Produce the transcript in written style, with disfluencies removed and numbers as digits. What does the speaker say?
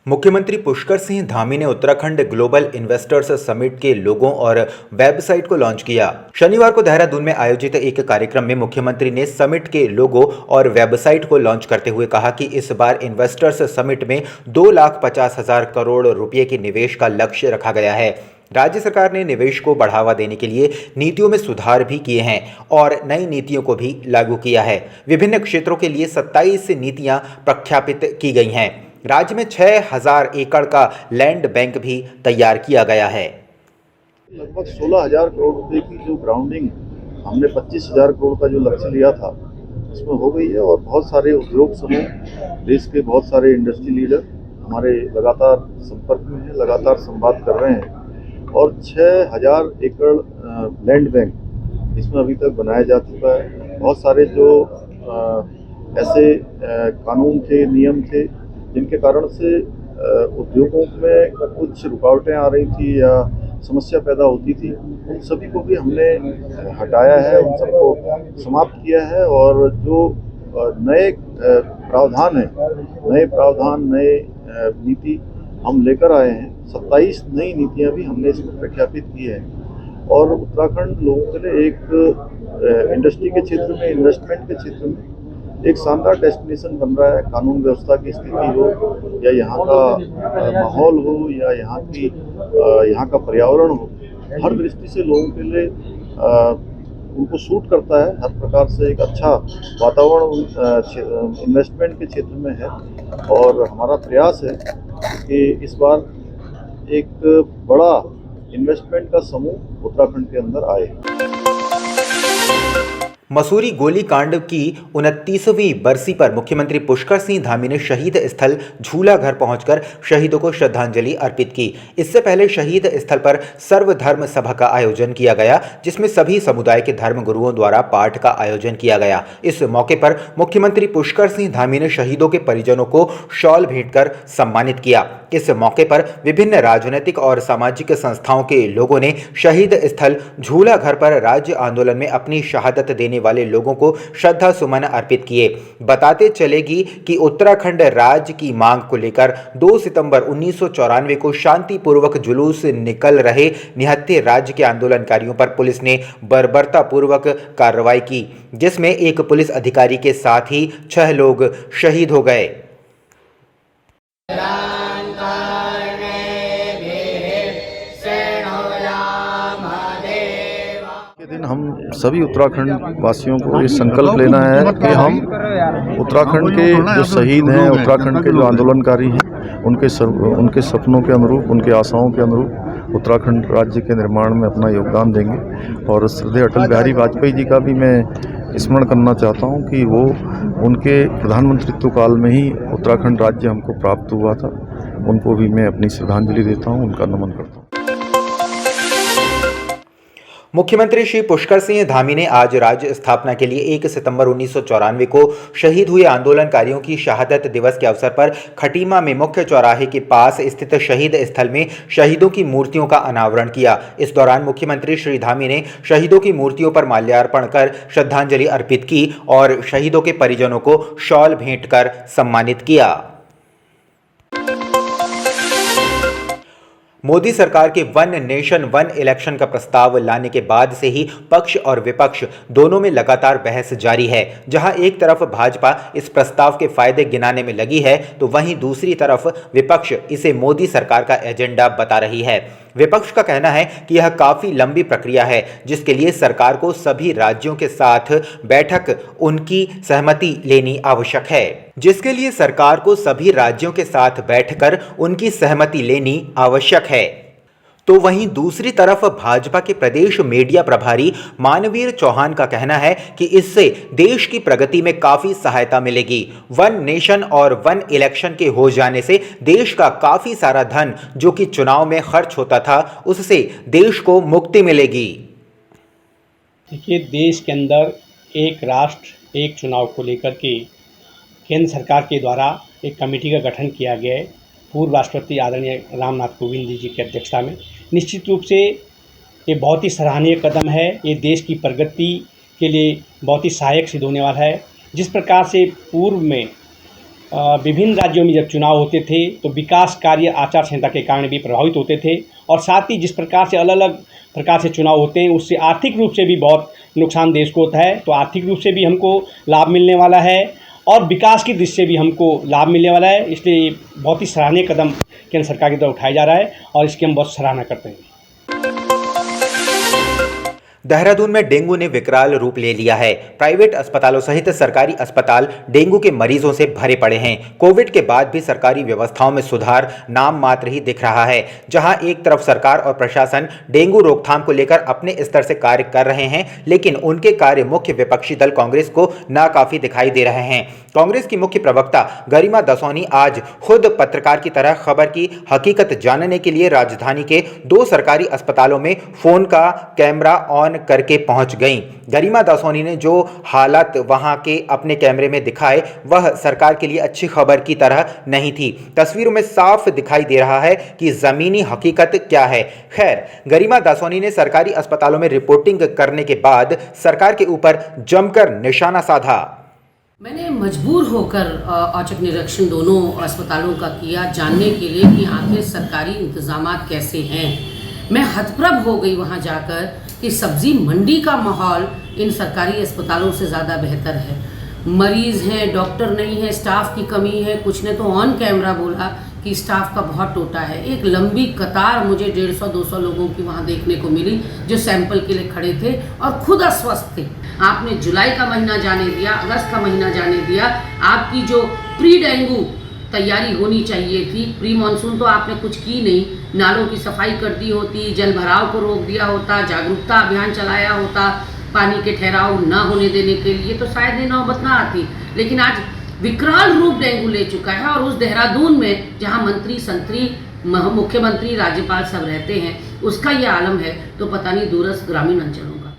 मुख्यमंत्री पुष्कर सिंह धामी ने Uttarakhand global investors summit के लोगों और वेबसाइट को लॉन्च किया। शनिवार को देहरादून में आयोजित एक कार्यक्रम में मुख्यमंत्री ने समिट के लोगो और वेबसाइट को लॉन्च करते हुए कहा कि इस बार इन्वेस्टर्स समिट में 2,50,000 करोड़ रुपए के निवेश का लक्ष्य रखा गया है। राज्य सरकार ने निवेश को बढ़ावा देने के लिए नीतियों में सुधार भी किए हैं और नई नीतियों को भी लागू किया है। विभिन्न क्षेत्रों के लिए 27 नीतियां प्रख्यापित की गई हैं। राज्य में 6,000 एकड़ का लैंड बैंक भी तैयार किया गया है। लगभग 16,000 करोड़ रुपए की जो ग्राउंडिंग हमने 25,000 करोड़ का जो लक्ष्य लिया था उसमें हो गई है और बहुत सारे उद्योग समूह, देश के बहुत सारे इंडस्ट्री लीडर हमारे लगातार संपर्क में हैं, लगातार संवाद कर रहे हैं और 6,000 एकड़ लैंड बैंक इसमें अभी तक बनाया जा चुका है। बहुत सारे जो ऐसे कानून थे, नियम थे जिनके कारण से उद्योगों में कुछ रुकावटें आ रही थी या समस्या पैदा होती थी, उन सभी को भी हमने हटाया है, उन सबको समाप्त किया है और जो नए प्रावधान हैं, नए नीति हम लेकर आए हैं। 27 नई नीतियां भी हमने इसमें प्रख्यापित की है और उत्तराखंड लोगों के लिए एक इंडस्ट्री के क्षेत्र में, इन्वेस्टमेंट के क्षेत्र में एक शानदार डेस्टिनेशन बन रहा है। कानून व्यवस्था की स्थिति हो या यहाँ का माहौल हो या यहाँ का पर्यावरण हो, हर दृष्टि से लोगों के लिए उनको सूट करता है। हर प्रकार से एक अच्छा वातावरण इन्वेस्टमेंट के क्षेत्र में है और हमारा प्रयास है कि इस बार एक बड़ा इन्वेस्टमेंट का समूह उत्तराखंड के अंदर आए। मसूरी गोलीकांड की 29वीं बरसी पर मुख्यमंत्री पुष्कर सिंह धामी ने शहीद स्थल झूलाघर पहुंचकर शहीदों को श्रद्धांजलि अर्पित की। इससे पहले शहीद स्थल पर सर्वधर्म सभा का आयोजन किया गया, जिसमें सभी समुदाय के धर्म गुरुओं द्वारा पाठ का आयोजन किया गया। इस मौके पर मुख्यमंत्री पुष्कर सिंह धामी ने शहीदों के परिजनों को शॉल भेंट कर सम्मानित किया। इस मौके पर विभिन्न राजनीतिक और सामाजिक संस्थाओं के लोगों ने शहीद स्थल झूलाघर पर राज्य आंदोलन में अपनी शहादत देने वाले लोगों को श्रद्धा सुमन अर्पित किए। बताते चलेगी कि उत्तराखंड राज्य की मांग को लेकर 2 सितंबर 1994 को शांतिपूर्वक जुलूस निकल रहे निहत्थे राज्य के आंदोलनकारियों पर पुलिस ने बर्बरतापूर्वक कार्रवाई की, जिसमें एक पुलिस अधिकारी के साथ ही 6 लोग शहीद हो गए। दिन हम सभी उत्तराखंड वासियों को ये संकल्प लेना है कि हम उत्तराखंड के जो शहीद हैं, उत्तराखंड के जो आंदोलनकारी हैं, उनके सपनों के अनुरूप, उनके आशाओं के अनुरूप उत्तराखंड राज्य के निर्माण में अपना योगदान देंगे। और श्रद्धेय अटल बिहारी वाजपेयी जी का भी मैं स्मरण करना चाहता हूं कि वो उनके प्रधानमंत्रित्व काल में ही उत्तराखंड राज्य हमको प्राप्त हुआ था। उनको भी मैं अपनी श्रद्धांजलि देता हूँ, उनका नमन करता हूँ। मुख्यमंत्री श्री पुष्कर सिंह धामी ने आज राज्य स्थापना के लिए 1 सितंबर 1994 को शहीद हुए आंदोलनकारियों की शहादत दिवस के अवसर पर खटीमा में मुख्य चौराहे के पास स्थित शहीद स्थल में शहीदों की मूर्तियों का अनावरण किया। इस दौरान मुख्यमंत्री श्री धामी ने शहीदों की मूर्तियों पर माल्यार्पण कर श्रद्धांजलि अर्पित की और शहीदों के परिजनों को शॉल भेंट कर सम्मानित किया। मोदी सरकार के वन नेशन वन इलेक्शन का प्रस्ताव लाने के बाद से ही पक्ष और विपक्ष दोनों में लगातार बहस जारी है। जहां एक तरफ भाजपा इस प्रस्ताव के फायदे गिनाने में लगी है, तो वहीं दूसरी तरफ विपक्ष इसे मोदी सरकार का एजेंडा बता रही है। विपक्ष का कहना है कि यह काफी लंबी प्रक्रिया है, जिसके लिए सरकार को सभी राज्यों के साथ बैठक उनकी सहमति लेनी आवश्यक है। तो वहीं दूसरी तरफ भाजपा के प्रदेश मीडिया प्रभारी मानवीर चौहान का कहना है कि इससे देश की प्रगति में काफी सहायता मिलेगी। वन नेशन और वन इलेक्शन के हो जाने से देश का काफी सारा धन जो कि चुनाव में खर्च होता था, उससे देश को मुक्ति मिलेगी। देखिए, देश के अंदर एक राष्ट्र एक चुनाव को लेकर के केंद्र सरकार के द्वारा एक कमेटी का गठन किया गया है, पूर्व राष्ट्रपति आदरणीय रामनाथ कोविंद जी की अध्यक्षता में। निश्चित रूप से ये बहुत ही सराहनीय कदम है। ये देश की प्रगति के लिए बहुत ही सहायक सिद्ध होने वाला है। जिस प्रकार से पूर्व में विभिन्न राज्यों में जब चुनाव होते थे तो विकास कार्य आचार संहिता के कारण भी प्रभावित होते थे, और साथ ही जिस प्रकार से अलग अलग प्रकार से चुनाव होते हैं उससे आर्थिक रूप से भी बहुत नुकसान देश को होता है। तो आर्थिक रूप से भी हमको लाभ मिलने वाला है और विकास की दृष्टि से भी हमको लाभ मिलने वाला है, इसलिए बहुत ही सराहनीय कदम केंद्र सरकार की द्वारा उठाया जा रहा है और इसकी हम बहुत सराहना करते हैं। देहरादून में डेंगू ने विकराल रूप ले लिया है। प्राइवेट अस्पतालों सहित सरकारी अस्पताल डेंगू के मरीजों से भरे पड़े हैं। कोविड के बाद भी सरकारी व्यवस्थाओं में सुधार नाम मात्र ही दिख रहा है। जहां एक तरफ सरकार और प्रशासन डेंगू रोकथाम को लेकर अपने स्तर से कार्य कर रहे हैं, लेकिन उनके कार्य मुख्य विपक्षी दल कांग्रेस को नाकाफी दिखाई दे रहे हैं। कांग्रेस की मुख्य प्रवक्ता गरिमा दसौनी आज खुद पत्रकार की तरह खबर की हकीकत जानने के लिए राजधानी के 2 सरकारी अस्पतालों में फोन का कैमरा ऑन करके पहुंच गईं। गरिमा दासोनी ने जो हालात वहां के अपने कैमरे में दिखाए वह सरकार के लिए अच्छी खबर की तरह नहीं थी। तस्वीरों में साफ दिखाई दे रहा है कि जमीनी हकीकत क्या है। खैर, गरिमा दासोनी ने सरकारी अस्पतालों में रिपोर्टिंग करने के बाद सरकार के ऊपर जमकर निशाना साधा। मैंने मजबूर होकर औचक निरीक्षण दोनों अस्पतालों का किया, जानने के लिए कि आखिर सरकारी इंतजामात कैसे हैं। मैं हतप्रभ हो गई वहां जाकर कि सब्जी मंडी का माहौल इन सरकारी अस्पतालों से ज़्यादा बेहतर है। मरीज़ हैं, डॉक्टर नहीं है, स्टाफ की कमी है। कुछ ने तो ऑन कैमरा बोला कि स्टाफ का बहुत टोटा है। एक लंबी कतार मुझे 150-200 लोगों की वहाँ देखने को मिली जो सैंपल के लिए खड़े थे और खुद अस्वस्थ थे। आपने जुलाई का महीना जाने दिया, अगस्त का महीना जाने दिया। आपकी जो प्री डेंगू तैयारी होनी चाहिए थी, प्री मानसून तो आपने कुछ की नहीं। नालों की सफाई कर दी होती, जल भराव को रोक दिया होता, जागरूकता अभियान चलाया होता पानी के ठहराव न होने देने के लिए, तो शायद ये नौबत ना आती। लेकिन आज विकराल रूप डेंगू ले चुका है और उस देहरादून में जहां मंत्री संतरी मुख्यमंत्री राज्यपाल सब रहते हैं उसका ये आलम है, तो पता नहीं दूरस्थ ग्रामीण अंचलों का।